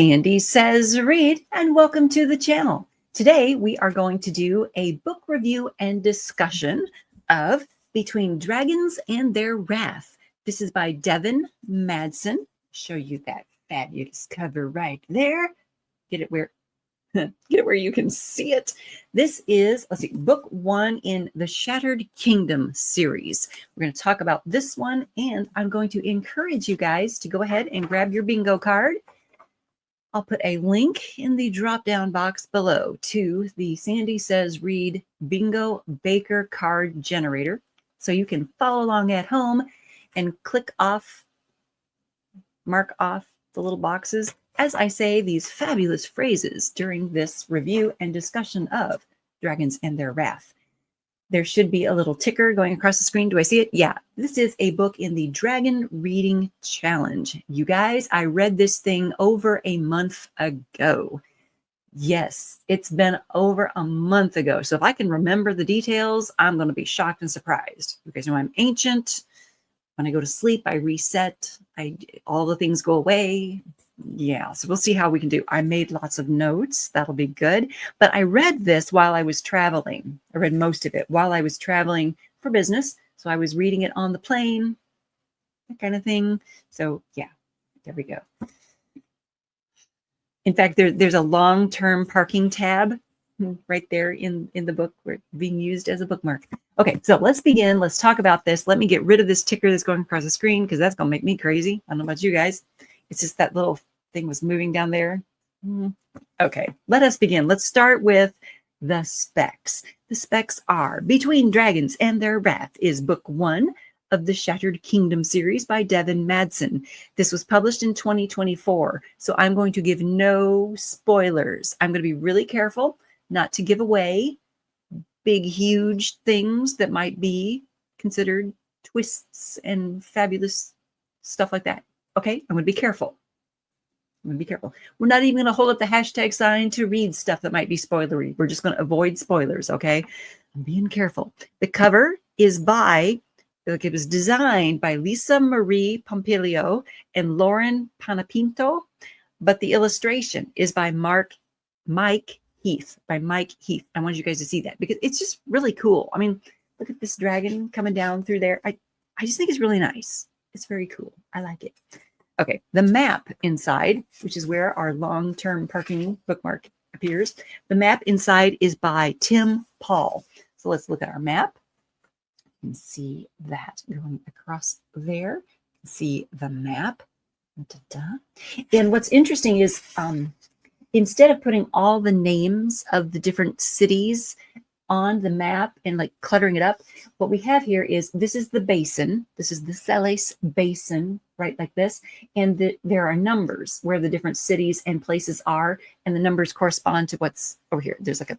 Sandy Says Read, and welcome to the channel. Today we are going to do a book review and discussion of Between Dragons and Their Wrath. This is by Devin Madsen. Show you that fabulous cover right there. Get it where you can see it. This is, let's see, book one in the Shattered Kingdom series. We're going to talk about this one, and I'm going to encourage you guys to go ahead and grab your bingo card. I'll put a link in the drop-down box below to the Sandy Says Read Bingo Baker Card Generator, so you can follow along at home and mark off the little boxes as I say these fabulous phrases during this review and discussion of Dragons and Their Wrath. There should be a little ticker going across the screen. Do I see it? Yeah, this is a book in the Dragon Reading Challenge. You guys, I read this thing over a month ago. Yes, it's been over a month ago. So if I can remember the details, I'm going to be shocked and surprised. You guys know I'm ancient. When I go to sleep, I reset. All the things go away. Yeah, so we'll see how we can do. I made lots of notes. That'll be good. But I read this while I was traveling. I read most of it while I was traveling for business. So I was reading it on the plane, that kind of thing. So yeah, there we go. In fact, there's a long-term parking tab right there in the book. We're being used as a bookmark. Okay, so let's begin. Let's talk about this. Let me get rid of this ticker that's going across the screen because that's going to make me crazy. I don't know about you guys. It's just that little thing was moving down there. Okay, let us begin. Let's start with the specs. The specs are Between Dragons and Their Wrath is book one of the Shattered Kingdom series by Devin Madsen. This was published in 2024, so I'm going to give no spoilers. I'm going to be really careful not to give away big, huge things that might be considered twists and fabulous stuff like that. Okay, I'm going to be careful. I'm going to be careful. We're not even going to hold up the hashtag sign to read stuff that might be spoilery. We're just going to avoid spoilers, okay? I'm being careful. The cover is it was designed by Lisa Marie Pompilio and Lauren Panapinto, but the illustration is by Mike Heath. I want you guys to see that because it's just really cool. I mean, look at this dragon coming down through there. I just think it's really nice. It's very cool. I like it. Okay, the map inside, which is where our long-term parking bookmark appears. The map inside is by Tim Paul. So let's look at our map. You can see that going across there. See the map. And what's interesting is instead of putting all the names of the different cities on the map and like cluttering it up, what we have here is this is the basin. This is the Sales Basin, right, like this. And there are numbers where the different cities and places are, and the numbers correspond to what's over here. There's like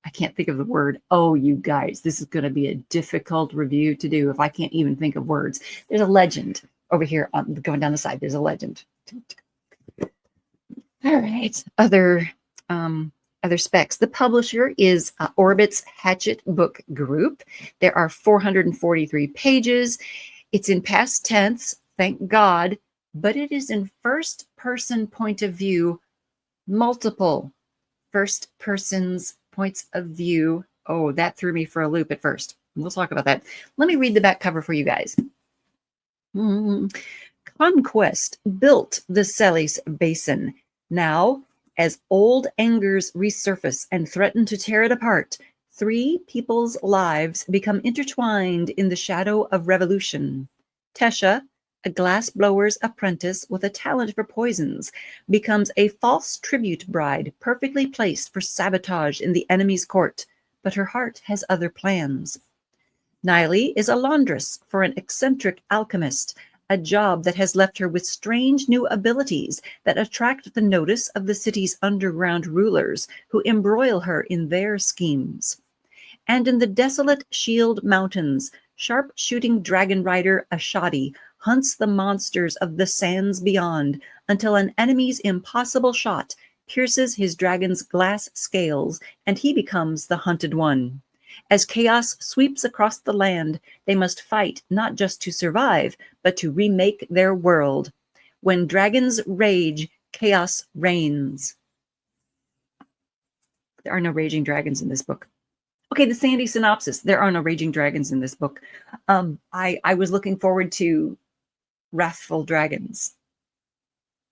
I can't think of the word. Oh, you guys, this is going to be a difficult review to do if I can't even think of words. There's a legend over here going down the side. There's a legend. All right, other specs. The publisher is Orbit's Hatchet Book Group. There are 443 pages. It's in past tense, thank God, but it is in first person point of view, multiple first person's points of view. Oh, that threw me for a loop at first. We'll talk about that. Let me read the back cover for you guys. Conquest built the Sales Basin. Now, as old angers resurface and threaten to tear it apart, three people's lives become intertwined in the shadow of revolution. Tesha, a glassblower's apprentice with a talent for poisons, becomes a false tribute bride perfectly placed for sabotage in the enemy's court, but her heart has other plans. Niley is a laundress for an eccentric alchemist, a job that has left her with strange new abilities that attract the notice of the city's underground rulers, who embroil her in their schemes. And in the desolate Shield Mountains, sharp-shooting dragon rider Ashadi hunts the monsters of the sands beyond until an enemy's impossible shot pierces his dragon's glass scales and he becomes the hunted one. As chaos sweeps across the land, they must fight not just to survive, but to remake their world. When dragons rage, chaos reigns. There are no raging dragons in this book. Okay, the Sandy synopsis. There are no raging dragons in this book. I was looking forward to wrathful dragons.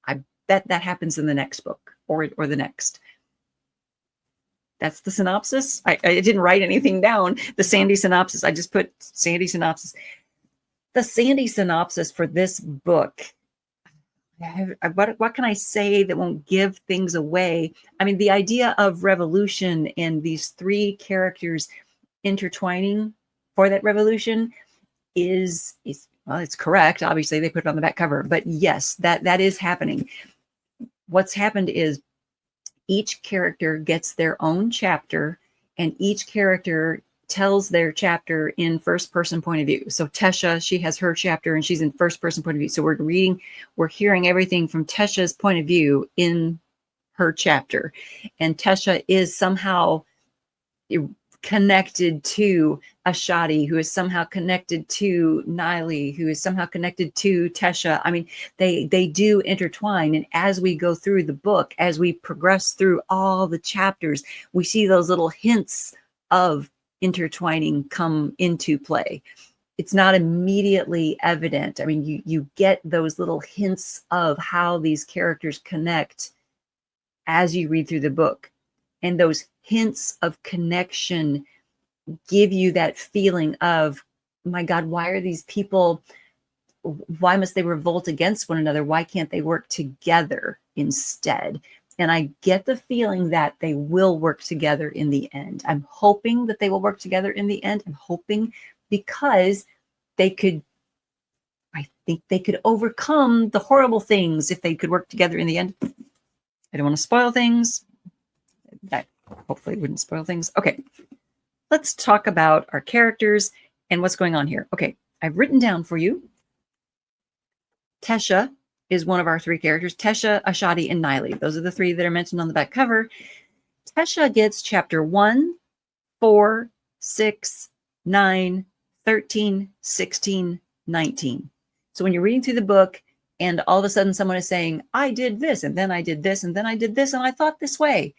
I bet that happens in the next book or the next. That's the synopsis. I didn't write anything down. The Sandy synopsis. I just put Sandy synopsis. The Sandy synopsis for this book. What can I say that won't give things away? I mean, the idea of revolution and these three characters intertwining for that revolution is well, it's correct. Obviously, they put it on the back cover, but yes, that is happening. What's happened is each character gets their own chapter, and each character tells their chapter in first person point of view. So Tesha, she has her chapter and she's in first person point of view. So we're hearing everything from Tesha's point of view in her chapter. And Tesha is somehow connected to Ashadi, who is somehow connected to Niley, who is somehow connected to Tesha. I mean, they do intertwine. And as we go through the book, as we progress through all the chapters, we see those little hints of intertwining come into play. It's not immediately evident. I mean, you get those little hints of how these characters connect as you read through the book. And those hints of connection give you that feeling of, my God, why are these people, why must they revolt against one another? Why can't they work together instead? And I get the feeling that they will work together in the end. I'm hoping that they will work together in the end. I'm hoping because I think they could overcome the horrible things if they could work together in the end. I don't want to spoil things. That hopefully wouldn't spoil things. Okay, let's talk about our characters and what's going on here. Okay, I've written down for you. Tesha is one of our three characters. Tesha, Ashadi, and Niley. Those are the three that are mentioned on the back cover. Tesha gets chapter 1, 4, 6, 9, 13, 16, 19. So when you're reading through the book and all of a sudden someone is saying, I did this, and then I did this, and then I did this, and I thought this way.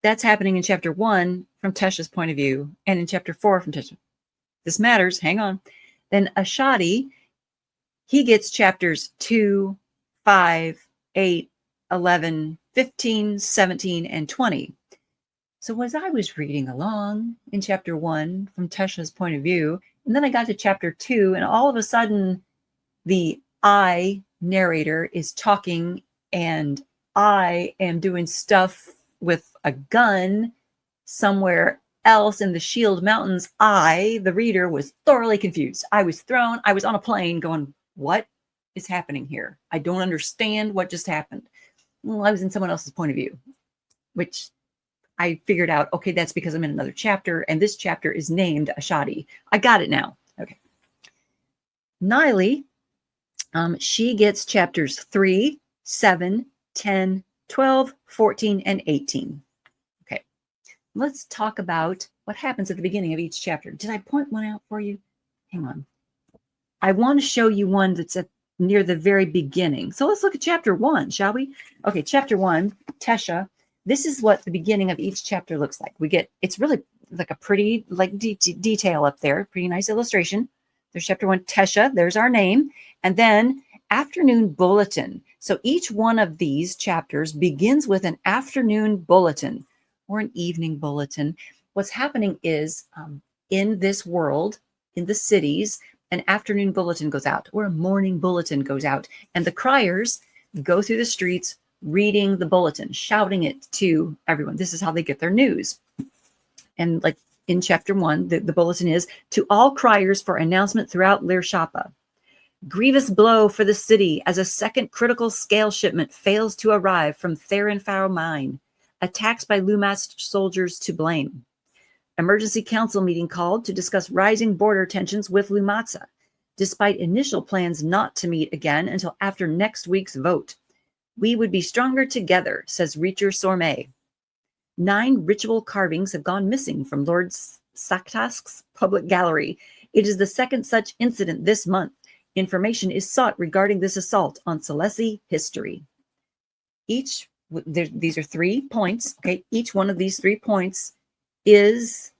That's happening in chapter 1 from Tesha's point of view, and in chapter 4 from Tesha. This matters. Hang on. Then Ashadi, he gets chapters 2, 5, 8, 11, 15, 17, and 20. So as I was reading along in chapter 1 from Tesha's point of view, and then I got to chapter 2, and all of a sudden the I narrator is talking, and I am doing stuff with a gun somewhere else in the Shield Mountains. I, the reader, was thoroughly confused. I was on a plane going, what is happening here? I don't understand what just happened. Well, I was in someone else's point of view, which I figured out, okay, that's because I'm in another chapter, and this chapter is named Ashadi. I got it now. Okay. Niley, she gets chapters 3, 7, 10, 12, 14, and 18. Okay. Let's talk about what happens at the beginning of each chapter. Did I point one out for you? Hang on. I want to show you one that's near the very beginning. So let's look at chapter 1, shall we? Okay, chapter 1, Tesha. This is what the beginning of each chapter looks like. It's really like a pretty detail up there, pretty nice illustration. There's chapter 1, Tesha, there's our name. And then afternoon bulletin. So each one of these chapters begins with an afternoon bulletin or an evening bulletin. What's happening is in this world, in the cities, an afternoon bulletin goes out or a morning bulletin goes out. And the criers go through the streets reading the bulletin, shouting it to everyone. This is how they get their news. And like in chapter 1, the bulletin is, to all criers for announcement throughout Lirshapa. Grievous blow for the city as a second critical scale shipment fails to arrive from Therenfau mine. Attacks by Lumast soldiers to blame. Emergency council meeting called to discuss rising border tensions with Lumatsa, despite initial plans not to meet again until after next week's vote. We would be stronger together, says Reacher Sorme. 9 ritual carvings have gone missing from Lord Saktask's public gallery. It is the second such incident this month. Information is sought regarding this assault on Celesi history. These are 3 points. Okay, each one of these 3 points is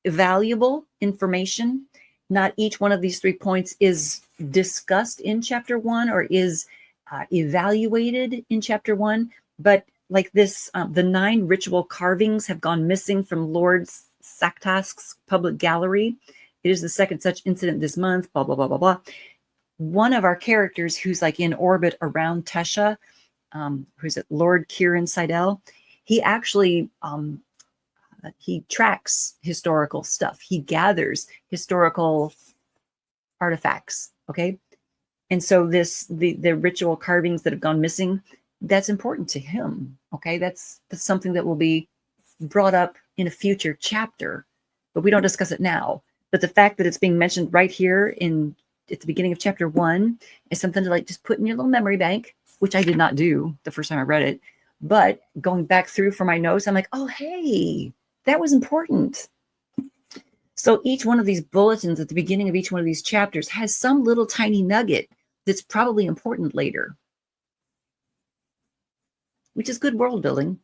valuable information. Not each one of these 3 points is discussed in chapter 1 or is evaluated in chapter 1, but like this, the 9 ritual carvings have gone missing from Lord Saktask's public gallery. It is the second such incident this month, blah, blah, blah, blah, blah. One of our characters who's like in orbit around Tesha, who's at Lord Kieran Seidel, he actually he tracks historical stuff. He gathers historical artifacts. Okay. And so the ritual carvings that have gone missing, that's important to him. Okay. That's something that will be brought up in a future chapter, but we don't discuss it now. But the fact that it's being mentioned right here at the beginning of chapter 1 is something to like just put in your little memory bank, which I did not do the first time I read it. But going back through for my notes, I'm like, oh, hey, that was important. So each one of these bulletins at the beginning of each one of these chapters has some little tiny nugget that's probably important later, which is good world building.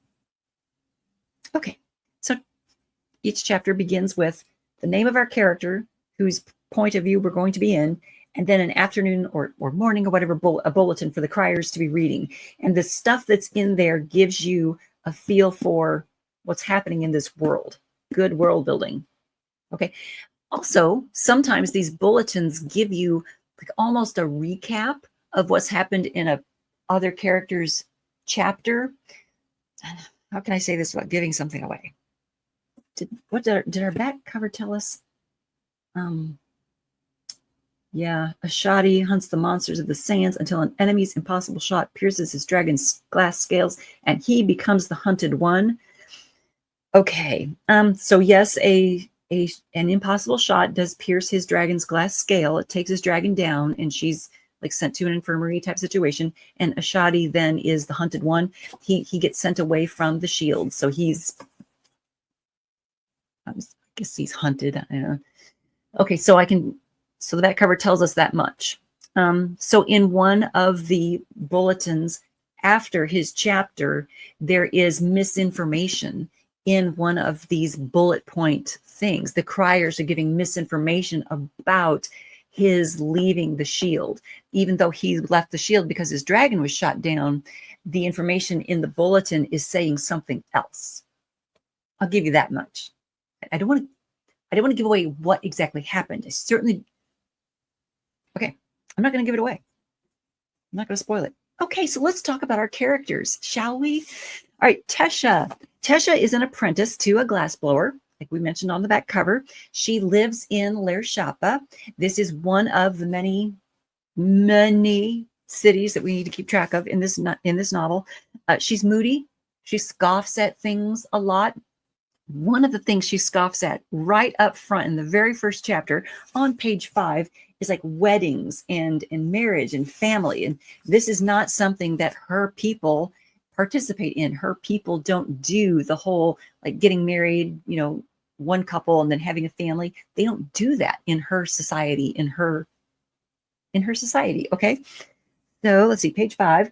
Okay, so each chapter begins with the name of our character, whose point of view we're going to be in, and then an afternoon or morning or whatever, a bulletin for the criers to be reading. And the stuff that's in there gives you a feel for what's happening in this world. Good world building. Okay. Also, sometimes these bulletins give you like almost a recap of what's happened in a other character's chapter. How can I say this without giving something away? Did our back cover tell us? Yeah, Ashadi hunts the monsters of the sands until an enemy's impossible shot pierces his dragon's glass scales and he becomes the hunted one. Okay, so yes, an impossible shot does pierce his dragon's glass scale. It takes his dragon down and she's like sent to an infirmary type situation. And Ashadi then is the hunted one. He gets sent away from the shield. So I guess he's hunted. I don't know. Okay, so the back cover tells us that much. So in one of the bulletins after his chapter, there is misinformation in one of these bullet point things. The criers are giving misinformation about his leaving the shield. Even though he left the shield because his dragon was shot down, the information in the bulletin is saying something else. I'll give you that much. I don't want to give away what exactly happened. Okay, I'm not going to give it away. I'm not going to spoil it. Okay, so let's talk about our characters, shall we? All right, Tesha. Tesha is an apprentice to a glassblower, like we mentioned on the back cover. She lives in Lair Shapa. This is one of the many, many cities that we need to keep track of in this novel. She's moody. She scoffs at things a lot. One of the things she scoffs at right up front in the very first chapter on page 5 is like weddings and marriage and family. And this is not something that her people participate in. Her people don't do the whole like getting married, one couple and then having a family. They don't do that in her society, in her society. Okay. So let's see, page 5.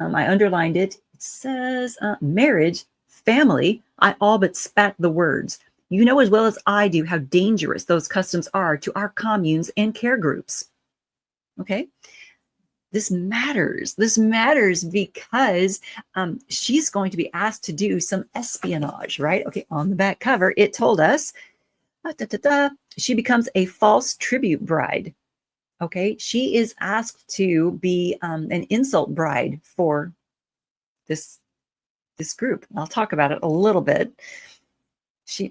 I underlined it. It says marriage, family. I all but spat the words. You know as well as I do how dangerous those customs are to our communes and care groups. Okay. This matters. This matters because she's going to be asked to do some espionage, right? Okay. On the back cover, it told us she becomes a false tribute bride. Okay. She is asked to be an insult bride for this group. I'll talk about it a little bit. She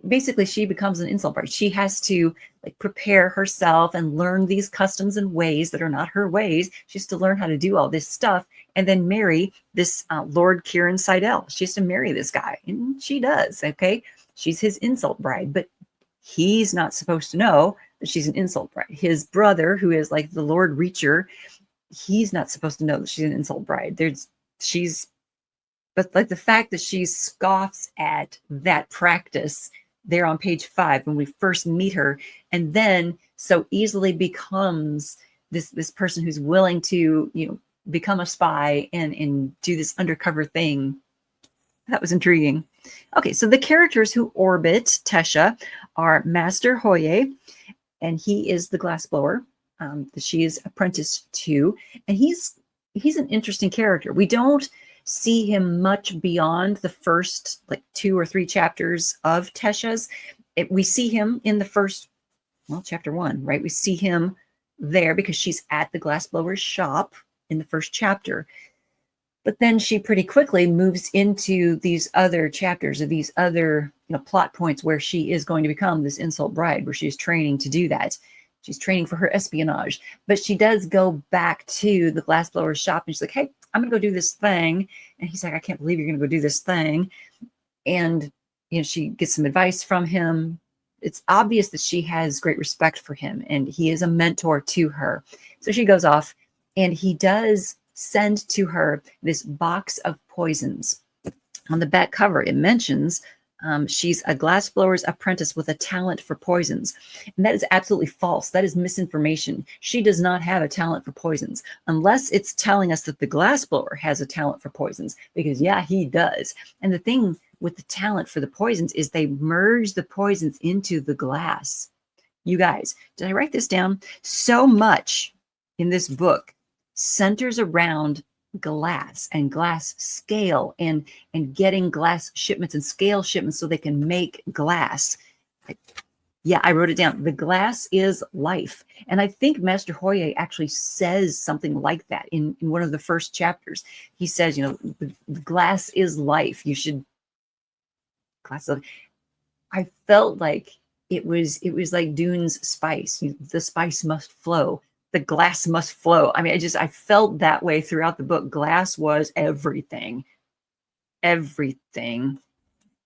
becomes an insult bride. She has to like prepare herself and learn these customs and ways that are not her ways. She has to learn how to do all this stuff and then marry this Lord Kieran Seidel. She has to marry this guy, and she does. Okay, she's his insult bride, but he's not supposed to know that she's an insult bride. His brother, who is like the Lord Reacher, he's not supposed to know that she's an insult bride. But like the fact that she scoffs at that practice there on page 5 when we first meet her, and then so easily becomes this person who's willing to, become a spy and do this undercover thing. That was intriguing. Okay, so the characters who orbit Tesha are Master Hoye, and he is the glassblower that she is apprenticed to, and he's an interesting character. We don't see him much beyond the first 2 or 3 chapters of Tesha's. We see him in the first, chapter 1, right? We see him there because she's at the glassblower's shop in the first chapter. But then she pretty quickly moves into these other chapters, or these other plot points where she is going to become this insult bride, where she's training to do that. She's training for her espionage. But she does go back to the glassblower's shop, and she's like, hey, I'm going to go do this thing. And he's like, I can't believe you're going to go do this thing. And she gets some advice from him. It's obvious that she has great respect for him, and he is a mentor to her. So she goes off, and he does send to her this box of poisons. On the back cover, it mentions she's a glassblower's apprentice with a talent for poisons. And that is absolutely false. That is misinformation. She does not have a talent for poisons, unless it's telling us that the glassblower has a talent for poisons, because yeah, he does. And the thing with the talent for the poisons is they merge the poisons into the glass. You guys, did I write this down? So much in this book centers around glass and glass scale and getting glass shipments and scale shipments so they can make glass. Yeah, I wrote it down. The glass is life. And I think Master Hoye actually says something like that in one of the first chapters. He says, the glass is life. You should glass. I felt like it was like Dune's spice. The spice must flow. The glass must flow. I mean, I felt that way throughout the book. Glass was everything. Everything.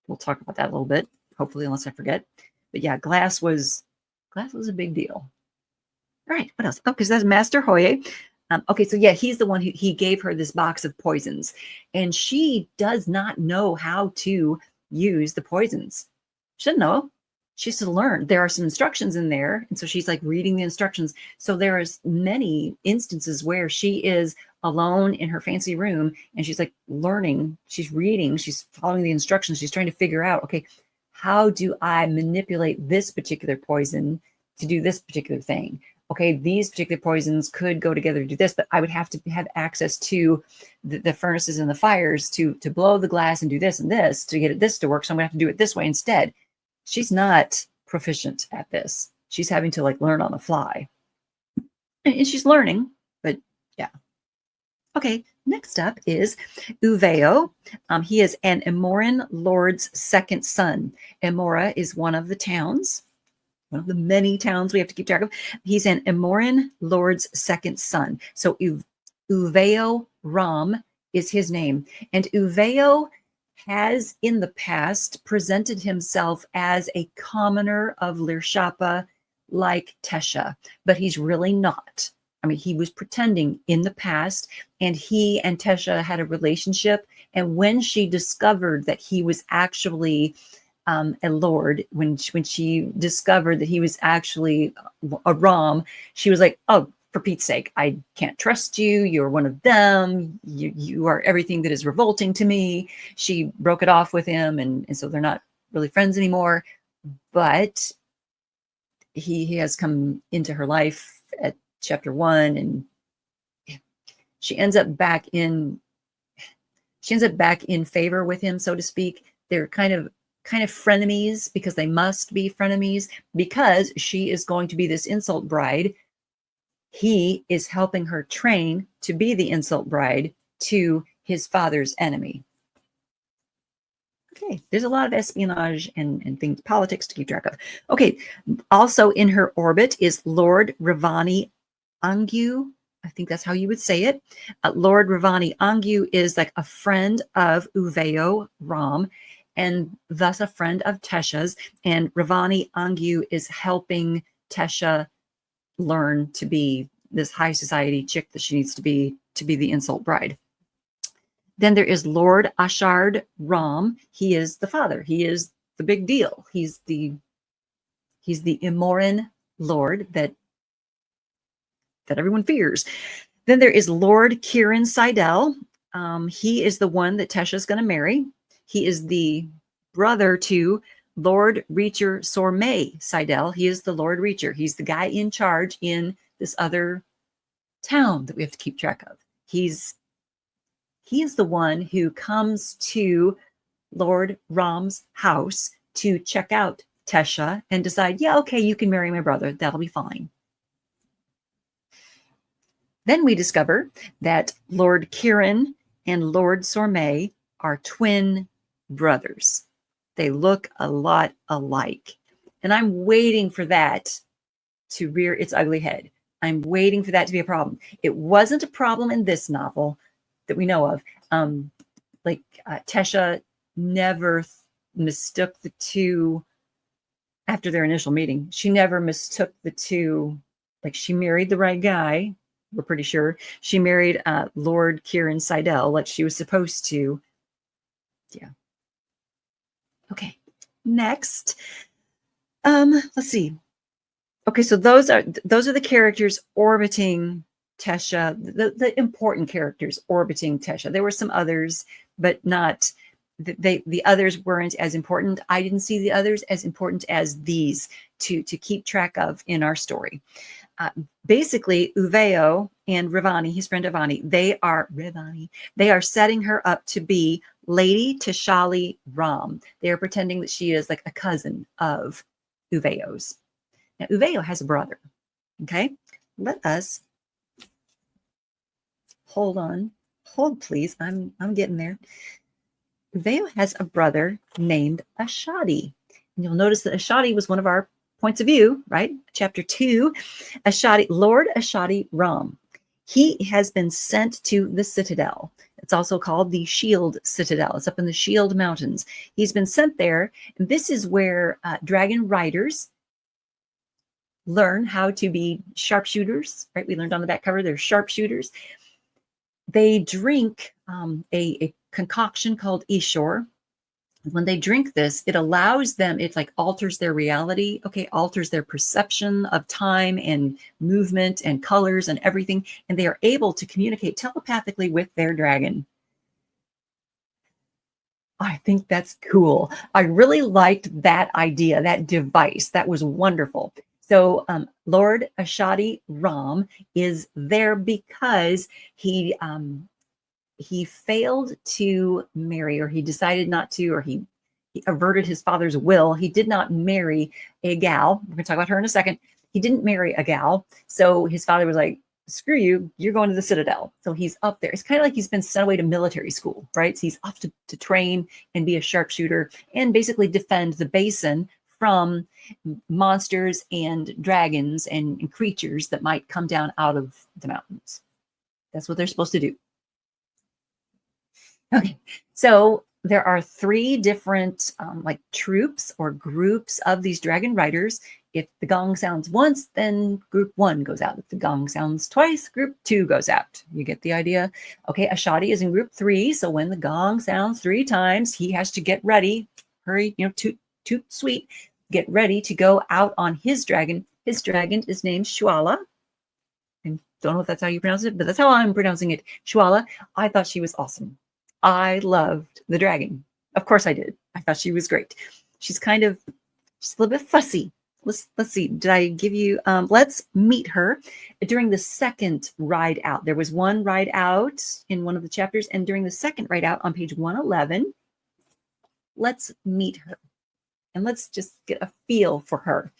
We'll talk about that a little bit, hopefully, unless I forget. But yeah, glass was a big deal. All right, what else? Oh, because that's Master Hoye. Okay, so yeah, he's the one he gave her this box of poisons, and she does not know how to use the poisons. She doesn't know. She has to learn. There are some instructions in there, and so she's like reading the instructions. So there is many instances where she is alone in her fancy room, and she's like learning. She's reading. She's following the instructions. She's trying to figure out, okay, how do I manipulate this particular poison to do this particular thing? Okay, these particular poisons could go together to do this, but I would have to have access to the furnaces and the fires to blow the glass and do this and this to get this to work. So I'm gonna have to do it this way instead. She's not proficient at this. She's having to learn on the fly. And she's learning, but yeah. Okay, next up is Uveo. He is an Emoran lord's second son. Emora is one of the towns, one of the many towns we have to keep track of. He's an Emoran lord's second son. So Uveo Ram is his name. And Uveo has in the past presented himself as a commoner of Lirshapa like Tesha, but he's really not. I mean, he was pretending in the past, and he and Tesha had a relationship. And when she discovered that he was actually a lord, when she discovered that he was actually a Ram, she was like, oh, for Pete's sake, I can't trust you. You're one of them. You are everything that is revolting to me. She broke it off with him, and so they're not really friends anymore. But he has come into her life at chapter 1, and she ends up back in favor with him, so to speak. They're kind of frenemies, because they must be frenemies, because she is going to be this insult bride. He is helping her train to be the insult bride to his father's enemy. Okay, there's a lot of espionage and things, politics to keep track of. Okay, also in her orbit is Lord Ravani Angu. I think that's how you would say it. Lord Ravani Angu is like a friend of Uveo Ram, and thus a friend of Tesha's. And Ravani Angu is helping Tesha learn to be this high society chick that she needs to be the insult bride. Then there is Lord Ashard Ram. He is the father. He is the big deal. He's the Emoran lord that that everyone fears. Then there is Lord Kieran Seidel. He is the one that Tesha's going to marry. He is the brother to Lord Reacher Sormay Seidel. He is the Lord Reacher. He's the guy in charge in this other town that we have to keep track of. He is the one who comes to Lord Ram's house to check out Tesha and decide, yeah, okay, you can marry my brother. That'll be fine. Then we discover that Lord Kieran and Lord Sormay are twin brothers. They look a lot alike. And I'm waiting for that to rear its ugly head. I'm waiting for that to be a problem. It wasn't a problem in this novel that we know of. Tesha never mistook the two after their initial meeting. She never mistook the two. Like, she married the right guy. We're pretty sure she married Lord Kieran Seidel like she was supposed to. Yeah. Okay. Next. Let's see. Okay, so those are the characters orbiting Tesha, the important characters orbiting Tesha. There were some others, but not the others weren't as important. I didn't see the others as important as these to keep track of in our story. Basically, Uveo and Rivani, his friend Ivani, they are setting her up to be Lady Tishali Ram. They are pretending that she is like a cousin of Uveo's. Now, Uveo has a brother. Okay, let us hold on. Hold, please. I'm getting there. Uveo has a brother named Ashadi. And you'll notice that Ashadi was one of our points of view, right? Chapter 2, Lord Ashadi Ram. He has been sent to the Citadel. It's also called the Shield Citadel. It's up in the Shield Mountains. He's been sent there. And this is where dragon riders learn how to be sharpshooters, right? We learned on the back cover, they're sharpshooters. They drink a concoction called Ishor. When they drink this, it allows them, it like alters their reality, okay, alters their perception of time and movement and colors and everything, and they are able to communicate telepathically with their dragon. I think that's cool. I really liked that idea, that device. That was wonderful. So Lord Ashadi Ram is there because he failed to marry, or he decided not to, or he averted his father's will. He did not marry a gal. We're going to talk about her in a second. He didn't marry a gal. So his father was like, screw you, you're going to the Citadel. So he's up there. It's kind of like he's been sent away to military school, right? So he's off to train and be a sharpshooter and basically defend the basin from monsters and dragons and creatures that might come down out of the mountains. That's what they're supposed to do. Okay, so there are 3 different like troops or groups of these dragon riders. If the gong sounds once, then group 1 goes out. If the gong sounds twice, group 2 goes out. You get the idea? Okay, Ashadi is in group 3, so when the gong sounds 3 times, he has to get ready. Hurry, toot sweet. Get ready to go out on his dragon. His dragon is named Shuala. I don't know if that's how you pronounce it, but that's how I'm pronouncing it. Shuala. I thought she was awesome. I loved the dragon. Of course I did. I thought she was great. She's kind of just a little bit fussy. Let's see. Did I give you, let's meet her during the second ride out. There was one ride out in one of the chapters, and during the second ride out on page 111, let's meet her. And let's just get a feel for her.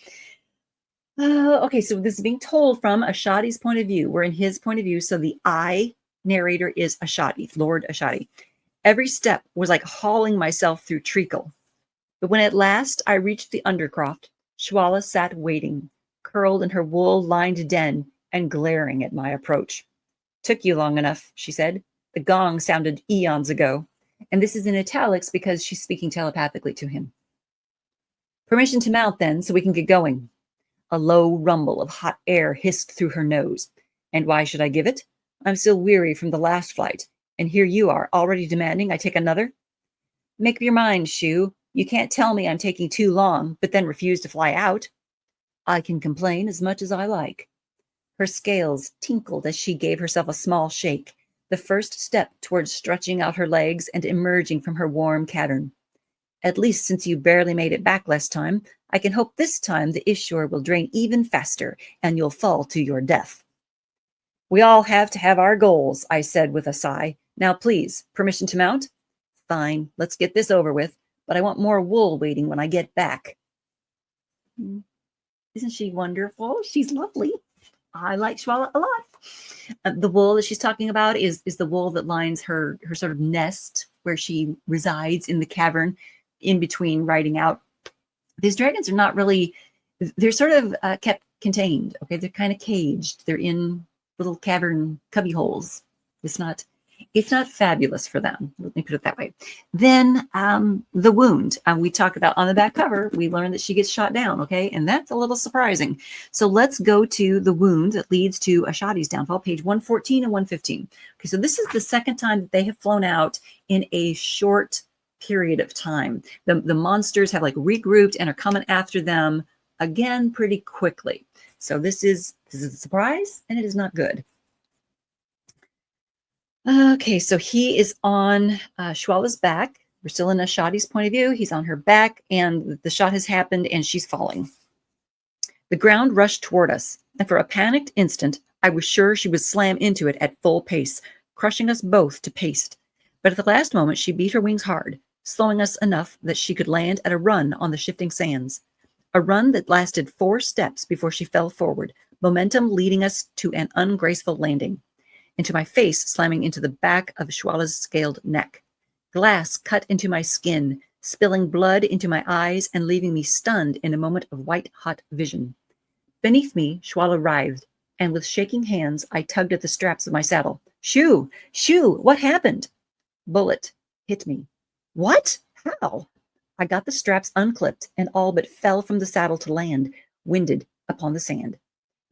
Okay, so this is being told from Ashadi's point of view. We're in his point of view. So the I narrator is Ashadi, Lord Ashadi. Every step was like hauling myself through treacle. But when at last I reached the undercroft, Shuala sat waiting, curled in her wool-lined den and glaring at my approach. Took you long enough, she said. The gong sounded eons ago. And this is in italics because she's speaking telepathically to him. Permission to mount then, so we can get going. A low rumble of hot air hissed through her nose. And why should I give it? I'm still weary from the last flight, and here you are, already demanding I take another? Make up your mind, Shu. You can't tell me I'm taking too long, but then refuse to fly out. I can complain as much as I like. Her scales tinkled as she gave herself a small shake, the first step towards stretching out her legs and emerging from her warm cavern. At least since you barely made it back last time, I can hope this time the Ishur will drain even faster and you'll fall to your death. We all have to have our goals, I said with a sigh. Now please, permission to mount? Fine, let's get this over with, but I want more wool waiting when I get back. Isn't she wonderful? She's lovely. I like Shuala a lot. The wool that she's talking about is the wool that lines her sort of nest where she resides in the cavern in between riding out. These dragons are not really, they're sort of kept contained. Okay, they're kind of caged. They're in little cavern cubby holes. It's not fabulous for them. Let me put it that way. Then the wound we talk about on the back cover, we learn that she gets shot down. Okay, and that's a little surprising. So let's go to the wound that leads to Ashadi's downfall, page 114 and 115. Okay, so this is the second time that they have flown out in a short period of time. The monsters have like regrouped and are coming after them again pretty quickly. So this is a surprise, and it is not good. Okay, so he is on Shuala's back. We're still in Ashadi's point of view. He's on her back, and the shot has happened, and she's falling. The ground rushed toward us, and for a panicked instant, I was sure she would slam into it at full pace, crushing us both to paste. But at the last moment, she beat her wings hard, slowing us enough that she could land at a run on the shifting sands. A run that lasted 4 steps before she fell forward, momentum leading us to an ungraceful landing. Into my face, slamming into the back of Shuala's scaled neck. Glass cut into my skin, spilling blood into my eyes and leaving me stunned in a moment of white-hot vision. Beneath me, Shuala writhed, and with shaking hands, I tugged at the straps of my saddle. Shoo! Shoo! What happened? Bullet hit me. What? How? I got the straps unclipped and all but fell from the saddle to land, winded upon the sand.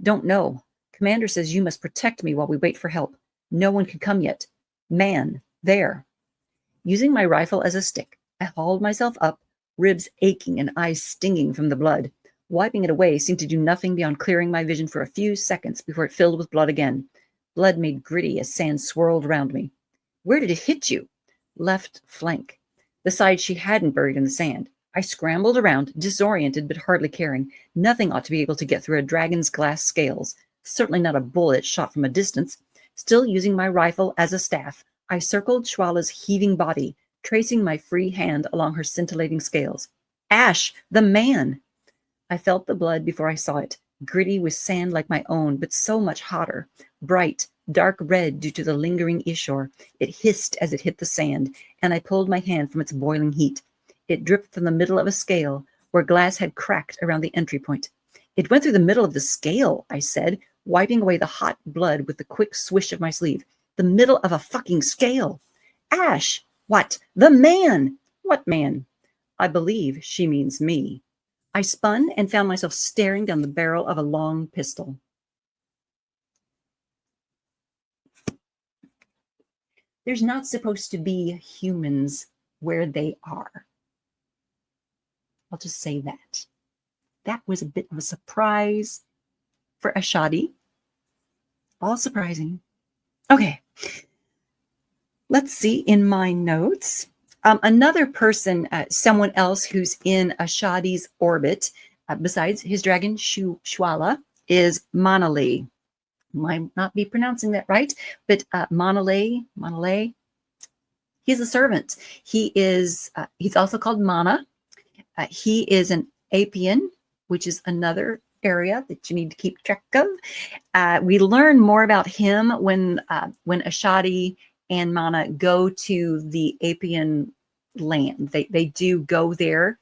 Don't know. Commander says you must protect me while we wait for help. No one can come yet. Man, there. Using my rifle as a stick, I hauled myself up, ribs aching and eyes stinging from the blood. Wiping it away seemed to do nothing beyond clearing my vision for a few seconds before it filled with blood again. Blood made gritty as sand swirled around me. Where did it hit you? Left flank. The side she hadn't buried in the sand. I scrambled around, disoriented but hardly caring. Nothing ought to be able to get through a dragon's glass scales. Certainly not a bullet shot from a distance. Still using my rifle as a staff, I circled Shuala's heaving body, tracing my free hand along her scintillating scales. Ash, the man! I felt the blood before I saw it, gritty with sand like my own, but so much hotter. Bright, dark red due to the lingering Ishur. It hissed as it hit the sand, and I pulled my hand from its boiling heat. It dripped from the middle of a scale, where glass had cracked around the entry point. It went through the middle of the scale, I said, wiping away the hot blood with the quick swish of my sleeve. The middle of a fucking scale. Ash! What? The man! What man? I believe she means me. I spun and found myself staring down the barrel of a long pistol. There's not supposed to be humans where they are. I'll just say that. That was a bit of a surprise for Ashadi. All surprising. Okay. Let's see in my notes. Another person, someone else who's in Ashadi's orbit, besides his dragon Shuala, is Manale. Might not be pronouncing that right, but Manale, he's a servant. He's also called Mana. He is an Apian, which is another area that you need to keep track of. We learn more about him when Ashadi and Mana go to the Apian land. They do go there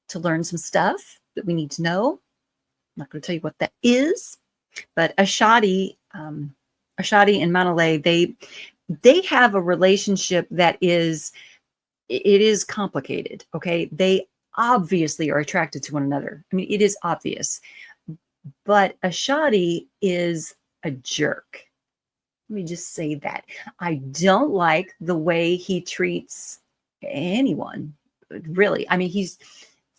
to learn some stuff that we need to know. I'm not going to tell you what that is, but Ashadi and Manale, they have a relationship that is complicated. Okay, they obviously are attracted to one another. I mean, it is obvious. But Ashadi is a jerk. Let me just say that. I don't like the way he treats anyone, really. I mean,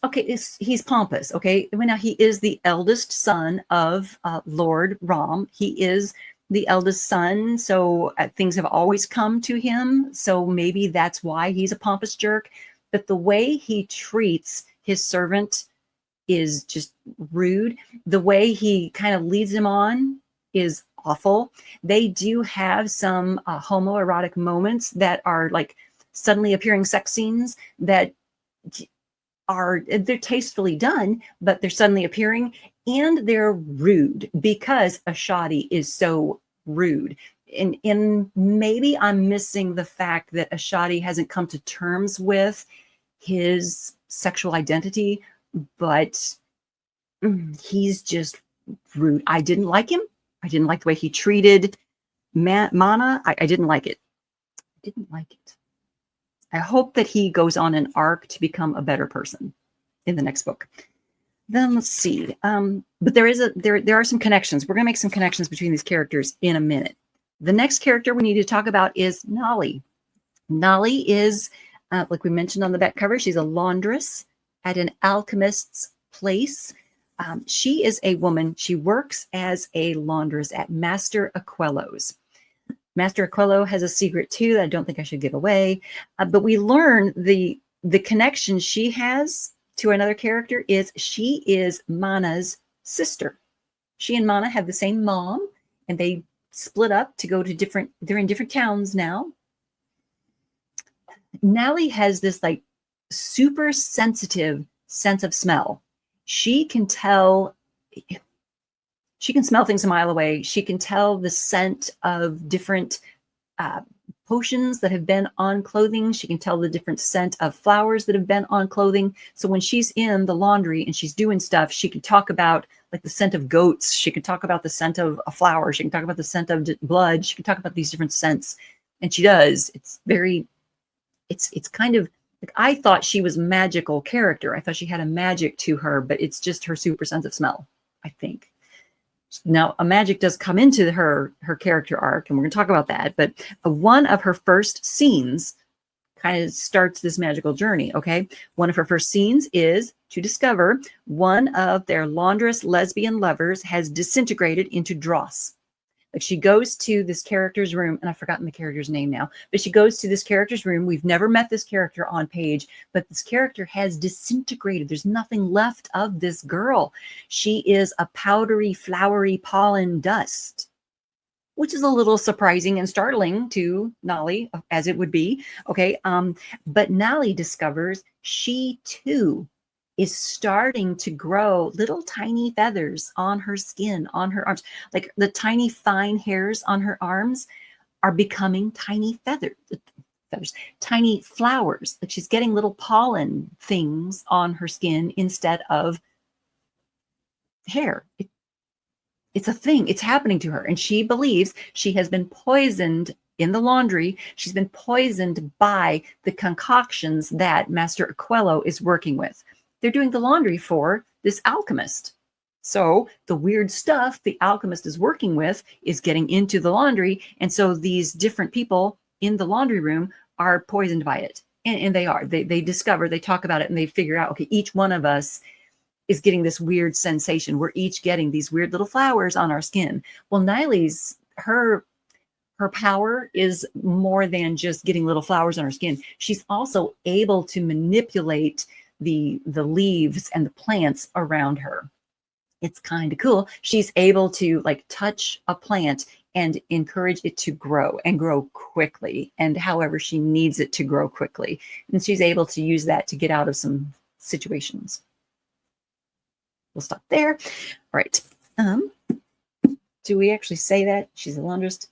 Okay, he's pompous. Okay, well, now he is the eldest son of Lord Ram. He is the eldest son, so things have always come to him. So maybe that's why he's a pompous jerk. But the way he treats his servant is just rude. The way he kind of leads him on is awful. They do have some homoerotic moments that are like suddenly appearing sex scenes that they're tastefully done, but they're suddenly appearing and they're rude because Ashadi is so rude. And maybe I'm missing the fact that Ashadi hasn't come to terms with his sexual identity, but he's just rude. I didn't like him. I didn't like the way he treated Mana. I didn't like it. I didn't like it. I hope that he goes on an arc to become a better person in the next book. Then let's see. But there are some connections. We're going to make some connections between these characters in a minute. The next character we need to talk about is Nali. Nali is, like we mentioned on the back cover, she's a laundress at an alchemist's place. She is a woman. She works as a laundress at Master Aquello's. Master Aquello has a secret too that I don't think I should give away. But we learn the connection she has to another character is she is Mana's sister. She and Mana have the same mom, and they split up to go to they're in different towns now. Nali has this like super sensitive sense of smell. She can smell things a mile away. She can tell the scent of different potions that have been on clothing. She can tell the different scent of flowers that have been on clothing. So when she's in the laundry and she's doing stuff, she can talk about like the scent of goats. She can talk about the scent of a flower. She can talk about the scent of blood. She can talk about these different scents. And she does. It's kind of like, I thought she was a magical character. I thought she had a magic to her, but it's just her super sense of smell, I think. Now, a magic does come into her character arc, and we're going to talk about that. But one of her first scenes kind of starts this magical journey, okay? One of her first scenes is to discover one of their laundress lesbian lovers has disintegrated into dross. Like she goes to this character's room, and I've forgotten the character's name now, but she goes to this character's room. We've never met this character on page, but this character has disintegrated. There's nothing left of this girl. She is a powdery, flowery pollen dust, which is a little surprising and startling to Nali, as it would be. Okay. But Nali discovers she too is starting to grow little tiny feathers on her skin, on her arms. Like the tiny fine hairs on her arms are becoming tiny feathers, tiny flowers. Like she's getting little pollen things on her skin instead of hair. It's a thing. It's happening to her. And she believes she has been poisoned in the laundry. She's been poisoned by the concoctions that Master Aquello is working with. They're doing the laundry for this alchemist. So the weird stuff the alchemist is working with is getting into the laundry. And so these different people in the laundry room are poisoned by it. And they are. They discover, they talk about it, and they figure out, okay, each one of us is getting this weird sensation. We're each getting these weird little flowers on our skin. Well, Nili's, her power is more than just getting little flowers on her skin. She's also able to manipulate the leaves and the plants around her. It's kind of cool. She's able to like touch a plant and encourage it to grow and grow quickly, and however she needs it to grow quickly. And she's able to use that to get out of some situations. We'll stop there. All right. Do we actually say that? She's a laundress.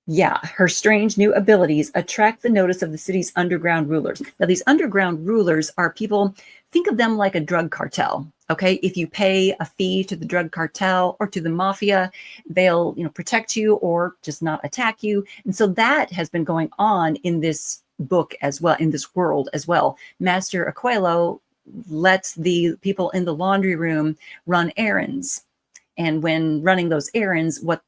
Yeah, her strange new abilities attract the notice of the city's underground rulers. Now, these underground rulers are people, think of them like a drug cartel, okay? If you pay a fee to the drug cartel or to the mafia, they'll, protect you or just not attack you. And so that has been going on in this book as well, in this world as well. Master Aquello lets the people in the laundry room run errands. And when running those errands, what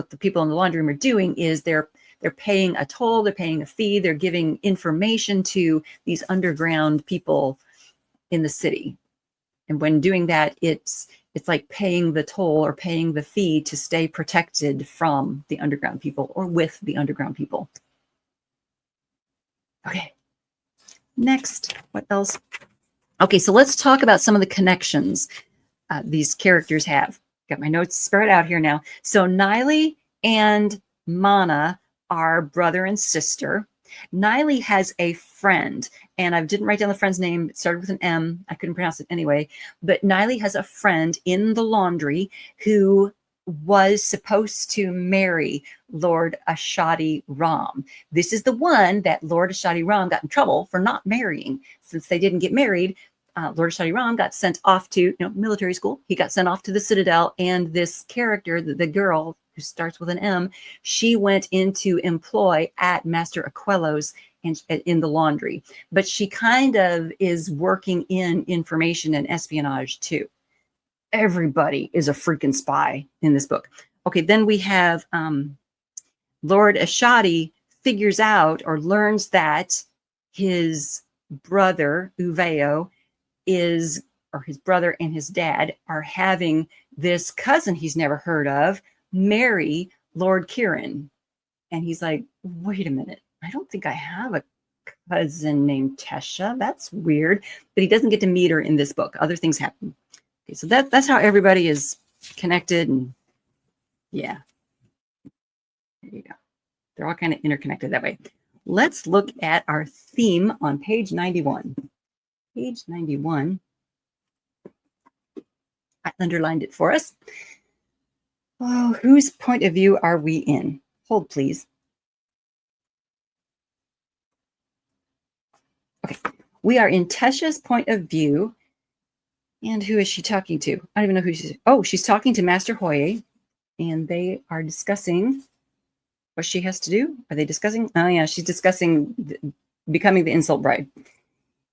the people in the laundry room are doing is they're paying a toll, they're paying a fee, they're giving information to these underground people in the city. And when doing that, it's like paying the toll or paying the fee to stay protected from the underground people or with the underground people. Okay. Next, what else? Okay, so let's talk about some of the connections these characters have. Got my notes spread out here now. So Niley and Mana are brother and sister. Niley has a friend, and I didn't write down the friend's name. It started with an M. I couldn't pronounce it anyway. But Niley has a friend in the laundry who was supposed to marry Lord Ashadi Ram. This is the one that Lord Ashadi Ram got in trouble for not marrying. Since they didn't get married, Lord Ashadi Ram got sent off to military school. He got sent off to the Citadel, and this character, the girl who starts with an M, she went into employ at Master Aquello's in the laundry. But she kind of is working in information and espionage too. Everybody is a freaking spy in this book. Okay, then we have Lord Ashadi figures out or learns that his brother, Uveo, or his brother and his dad are having this cousin he's never heard of marry Lord Kieran. And he's like, wait a minute, I don't think I have a cousin named Tesha. That's weird. But he doesn't get to meet her in this book. Other things happen. Okay, so that's how everybody is connected. And yeah, there you go. They're all kind of interconnected that way. Let's look at our theme on page 91. Page 91. I underlined it for us. Oh, whose point of view are we in? Hold, please. Okay, we are in Tesha's point of view. And who is she talking to? I don't even know who she's. Oh, she's talking to Master Hoye, and they are discussing what she has to do. Are they discussing? Oh, yeah, she's discussing becoming the insult bride.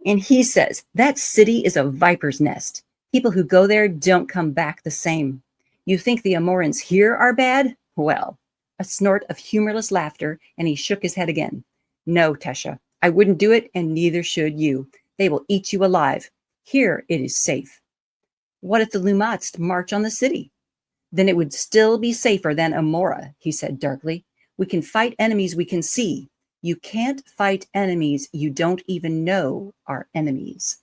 And he says, that city is a viper's nest. People who go there don't come back the same. You think the Amorans here are bad? Well, a snort of humorless laughter, and he shook his head again. No, Tesha, I wouldn't do it, and neither should you. They will eat you alive. Here it is safe. What if the Lumats march on the city? Then it would still be safer than Amora, he said darkly. We can fight enemies we can see. You can't fight enemies you don't even know are enemies.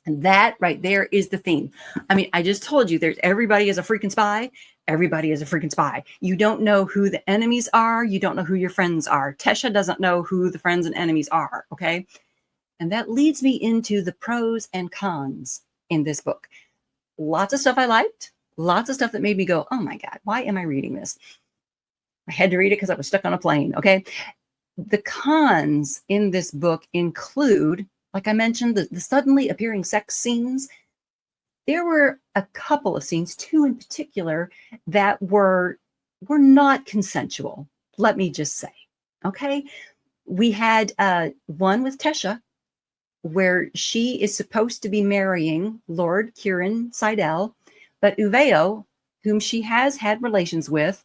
And that right there is the theme. I mean, I just told you everybody is a freaking spy. Everybody is a freaking spy. You don't know who the enemies are. You don't know who your friends are. Tesha doesn't know who the friends and enemies are. Okay. And that leads me into the pros and cons in this book. Lots of stuff I liked. Lots of stuff that made me go, oh my God, why am I reading this? I had to read it because I was stuck on a plane. Okay. The cons in this book include, like I mentioned, the suddenly appearing sex scenes. There were a couple of scenes, two in particular, that were not consensual. Let me just say, okay? We had one with Tesha, where she is supposed to be marrying Lord Kieran Seidel, but Uveo, whom she has had relations with,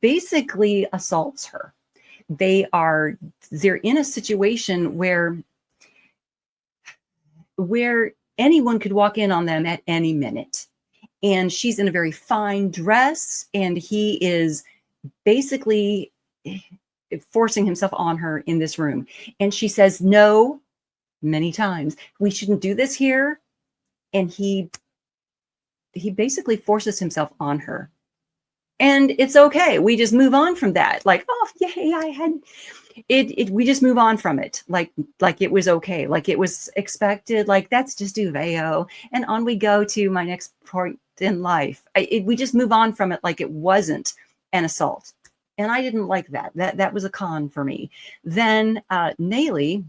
basically assaults her. They're in a situation where anyone could walk in on them at any minute. And she's in a very fine dress, and he is basically forcing himself on her in this room. And she says no many times. We shouldn't do this here. And he basically forces himself on her. And it's okay. We just move on from that. Like, oh, yay, I had it. We just move on from it. Like it was okay. Like it was expected. Like that's just Uveo. And on we go to my next point in life. We just move on from it like it wasn't an assault. And I didn't like that. That was a con for me. Then Nayli,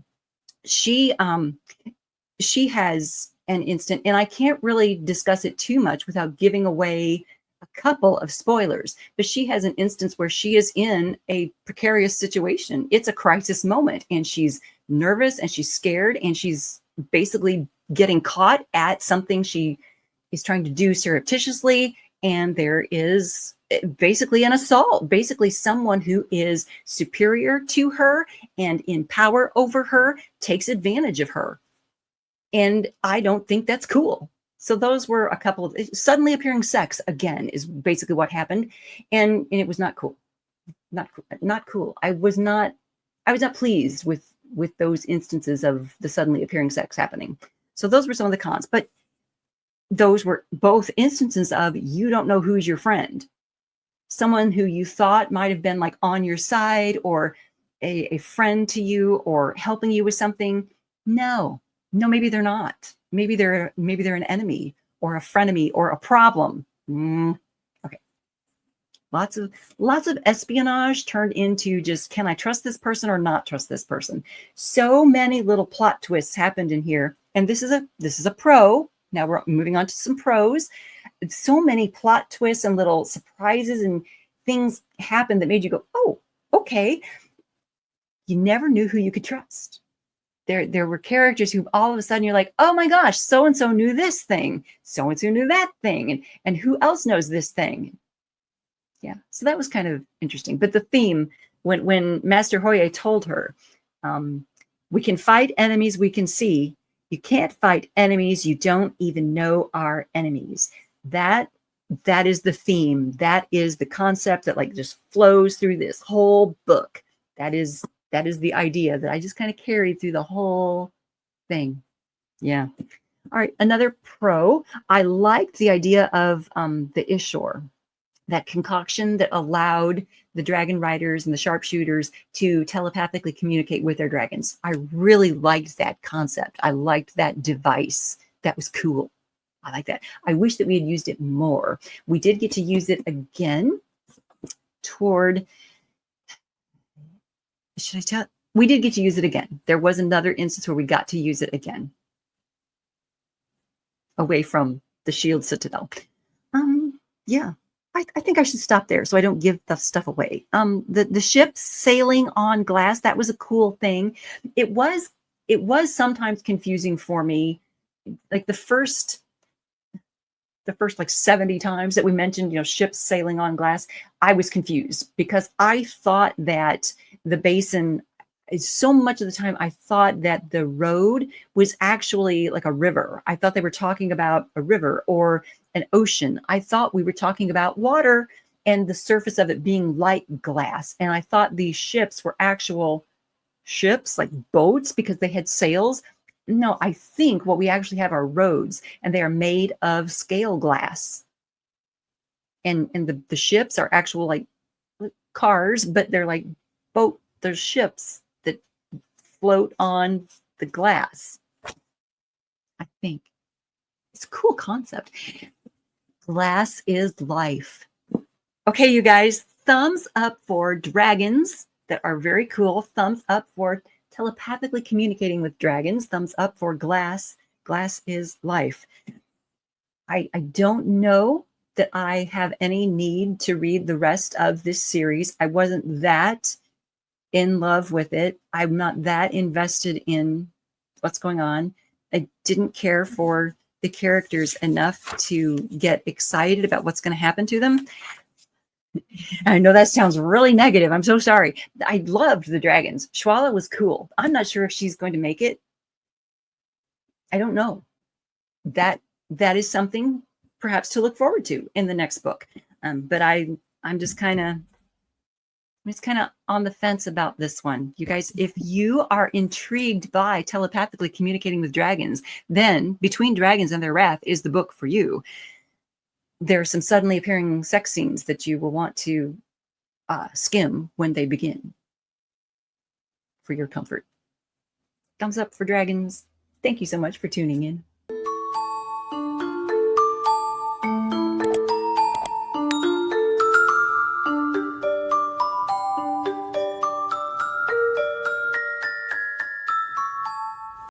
she has an instant, and I can't really discuss it too much without giving away a couple of spoilers, but she has an instance where she is in a precarious situation. It's a crisis moment, and she's nervous and she's scared, and she's basically getting caught at something she is trying to do surreptitiously. And there is basically an assault, basically someone who is superior to her and in power over her takes advantage of her. And I don't think that's cool. So those were a couple of suddenly appearing sex again is basically what happened. And it was not cool. Not cool. I was not pleased with those instances of the suddenly appearing sex happening. So those were some of the cons, but those were both instances of you don't know who's your friend. Someone who you thought might have been like on your side or a friend to you or helping you with something. No, maybe they're not. Maybe they're an enemy or a frenemy or a problem. Okay. Lots of espionage turned into just, can I trust this person or not trust this person? So many little plot twists happened in here. And this is a pro. Now we're moving on to some pros. So many plot twists and little surprises and things happened that made you go, oh, okay. You never knew who you could trust. There were characters who all of a sudden you're like, oh my gosh, so-and-so knew this thing. So-and-so knew that thing. And who else knows this thing? Yeah, so that was kind of interesting. But the theme, when Master Hoye told her, we can fight enemies we can see. You can't fight enemies you don't even know are enemies. That is the theme. That is the concept that like just flows through this whole book. That is the idea that I just kind of carried through the whole thing. Yeah. All right. Another pro. I liked the idea of the Ishor, that concoction that allowed the dragon riders and the sharpshooters to telepathically communicate with their dragons. I really liked that concept. I liked that device. That was cool. I like that. I wish that we had used it more. We did get to use it again toward, should I tell? We did get to use it again. There was another instance where we got to use it again. Away from the Shield Citadel. Yeah. I think I should stop there so I don't give the stuff away. The ships sailing on glass, that was a cool thing. It was sometimes confusing for me. Like the first like 70 times that we mentioned, ships sailing on glass, I was confused because I thought that the basin, so much of the time I thought that the road was actually like a river. I thought they were talking about a river or an ocean. I thought we were talking about water and the surface of it being like glass. And I thought these ships were actual ships, like boats, because they had sails. No, I think what we actually have are roads, and they are made of scale glass. And the ships are actual like cars, but they're like boat. They're ships that float on the glass. I think it's a cool concept. Glass is life. Okay, you guys, thumbs up for dragons that are very cool. Thumbs up for telepathically communicating with dragons. Thumbs up for glass. Glass is life. I don't know that I have any need to read the rest of this series. I wasn't that in love with it. I'm not that invested in what's going on. I didn't care for the characters enough to get excited about what's going to happen to them. I know that sounds really negative. I'm so sorry. I loved the dragons. Shuala was cool. I'm not sure if she's going to make it. I don't know. That is something perhaps to look forward to in the next book. But I'm just kind of on the fence about this one. You guys, if you are intrigued by telepathically communicating with dragons, then Between Dragons and Their Wrath is the book for you. There are some suddenly appearing sex scenes that you will want to skim when they begin for your comfort. Thumbs up for dragons. Thank you so much for tuning in.